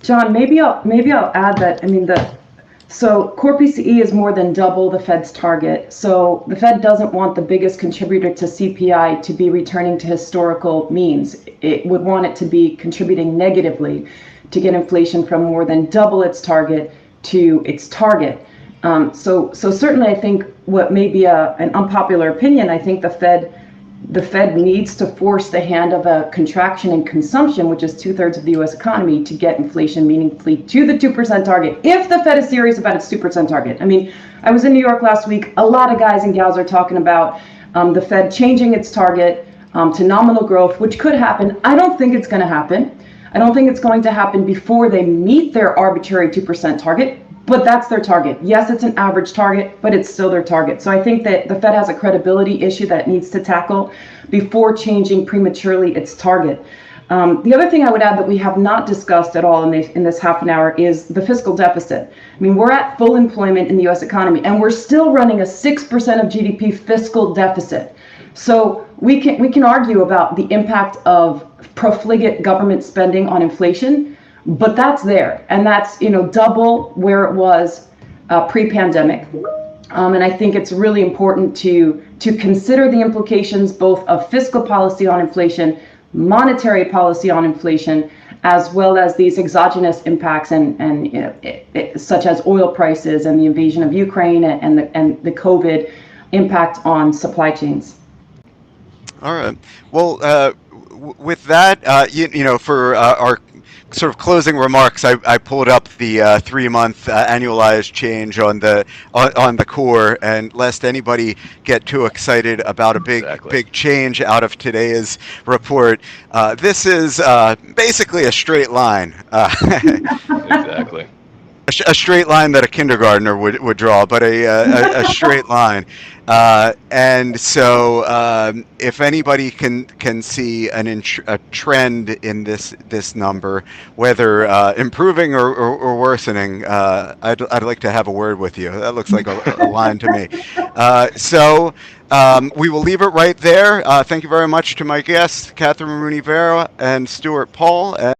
John, maybe I'll add that. I mean, so core PCE is more than double the Fed's target. So the Fed doesn't want the biggest contributor to CPI to be returning to historical means. It would want it to be contributing negatively to get inflation from more than double its target to its target. So certainly, I think what may be an unpopular opinion, I think the Fed needs to force the hand of a contraction in consumption, which is 2/3 of the U.S. economy, to get inflation meaningfully to the 2% target, if the Fed is serious about its 2% target. I mean, I was in New York last week. A lot of guys and gals are talking about the Fed changing its target to nominal growth, which could happen. I don't think it's going to happen. I don't think it's going to happen before they meet their arbitrary 2% target. But that's their target. Yes, it's an average target, but it's still their target. So I think that the Fed has a credibility issue that it needs to tackle before changing prematurely its target. The other thing I would add that we have not discussed at all in this half an hour is the fiscal deficit. I mean, we're at full employment in the U.S. economy, and we're still running a 6% of GDP fiscal deficit. So we can argue about the impact of profligate government spending on inflation, but that's there, and that's double where it was pre-pandemic. And I think it's really important to consider the implications both of fiscal policy on inflation, monetary policy on inflation, as well as these exogenous impacts such as oil prices and the invasion of Ukraine and the COVID impact on supply chains. All right. Well, with that, for our sort of closing remarks, I pulled up the 3-month annualized change on the core, and lest anybody get too excited about a big change out of today's report, this is basically a straight line. Exactly. A straight line that a kindergartner would draw, but a straight line. And so if anybody can see a trend in this number, whether improving or worsening, I'd like to have a word with you. That looks like a line to me. So we will leave it right there. Thank you very much to my guests, Kathryn Rooney Vera and Stuart Paul.